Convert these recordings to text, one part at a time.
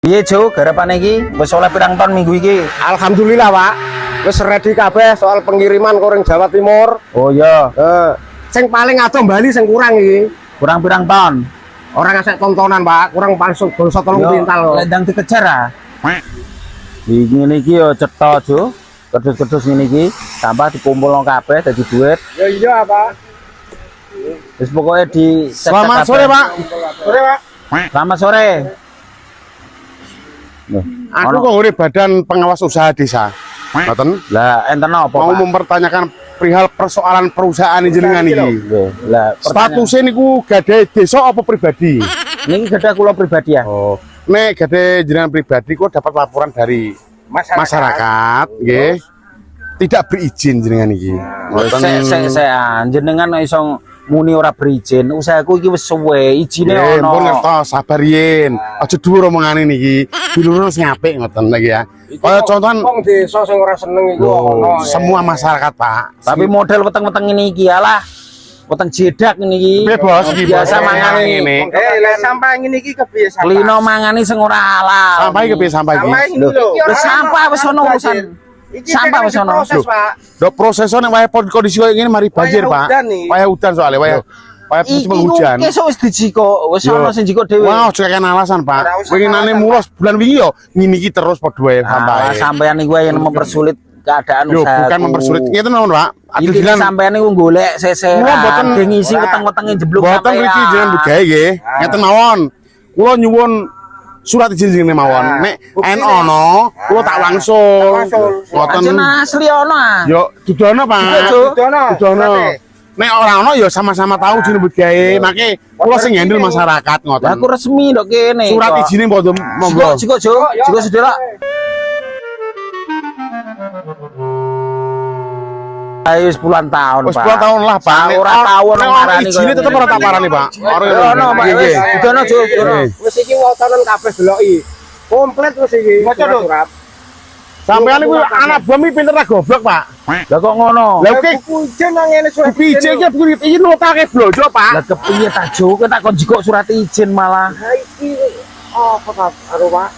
Piye Jo, garapane iki wis oleh pirang ton minggu iki? Alhamdulillah, Pak. Wis ready kabeh soal pengiriman koring Jawa Timur. Oh iya, Sing paling adoh Bali sing kurang iki. kurang pirang ton? Orang ngasih tontonan, Pak. Kurang pansuk bangsa 3 pintal. Lendang dikejar ah. Iki ngene iki yo cetha Jo. Kedus-kedus ngene iki tambah dikumpulno kabeh dadi duit. Ya iya, Pak. Wis pokoke di Selamat sore, Pak. Sore, Pak. Selamat sore. Aku kok urip Badan Pengawas Usaha Desa. Ngoten. Lah enten apa, Mau Pak? mempertanyakan perihal persoalan perusahaan jenengan iki. Lah Statusnya niku gade desa apa pribadi? ini gadah kula pribadi ya. Oh, nek gade jenengan pribadi kok dapat laporan dari masyarakat, nggih. Tidak berizin jenengan iki. Saya jenengan iso muni ora berizin. Usahaku iki wis suwe, izine Nggih, ono. pun ngertos, sabar yen. Aja dhuwur omongane niki. Dilurus sing apik ngoten lagi ya. Kaya contohan wong desa sing ora seneng iku ono. semua masyarakat, Pak. Tapi model weteng-weteng ini iki alah. Weteng jedak ini iki. Piye, Bos? Iki, Biasa Bos? mangan Ngene. Lah sampah ngene iki kebiasaan. Lino mangani sing ora halal. Sampah iki kepiye sampah iki? Sampah ini lho. Wis sampah wis ono urusan. Iki Sampah kan wis ono. diproses, Pak. Do prosesnya nek wayah kondisi koyo ngene mari banjir, Wayah Pak. udan nih. Wayah udan soalnya wayah musim hujan. Iki kesuk wis dijiko, wis ono sing jiko dhewe. Wah, ojo kan alasan, Ora Pak. usah Winginane alasan, mulos bulan wingi yo ngene iki terus padha wae Ah, sampah. sampean iku yang mempersulit keadaan Yo, usaha. bukan mempersulit. Ngeten mawon, Pak. Iki Adilan sampean niku golek Kula seseran, mboten- ding ngisi weteng-wetenge jeblok boten mriki jenengan begawe nggih. Ngeten mawon. Kula nyuwun surat izin jenenge mawon. Nek en ono, kula tak wangsul. Ngoten. Ajen asli ono ah. Yo dudono, Pak. Dudono. Dudono. Nek ora ono ya sama-sama tahu jeneng begawe. Make kula sing handle masyarakat Lah ngoten. aku resmi ndok kene. Surat izine monggo. Monggo. Jiko Jo, jiko sedera. Ayo 10 tahun, Wis Pak. 10 tahun lah, Pak. Nek Ora tau ono nek marani izine tetep ora tak parani, Pak. Ora ono, Pak. Wis dudono Jo, dudono. Wis iki wotonen kabeh deloki. Komplit wis iki. Surat. Sampeyan niku anak bumi pinter ra goblok, Pak. Lah kok ngono? Lah oke, Buku izin nang ngene surat izin iki notake blojo, Pak. Lah kepiye ta Jo, kowe tak kon jiko surat izin malah. Ha iki apa ta karo Pak?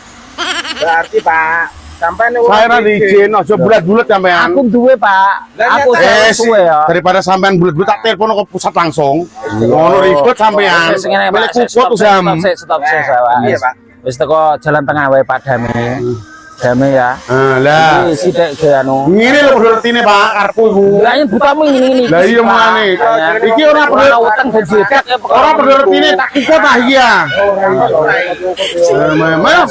Berarti Pak, sampean Saya ra izin, aja bulat-bulat sampean. Aku duwe, Pak. Aku Eh, suwe ya. daripada sampean bulat-bulat tak telepon ke pusat langsung. Ngono ribet sampean. Wis ngene, Pak. Milik Stop, kukut stop, usam. stop, Pak. Iya, Pak. Wis teko jalan tengah wae Pak Dame. Dame ya. Lah, Iki sithik ge anu. ngene lho berartine Pak karepku iku. Lah yen butamu ngene-ngene. Lah iya mangane. Iki ora perlu utang jedak ya ora berartine tak ikut ah iki ya. Ora iso. Memang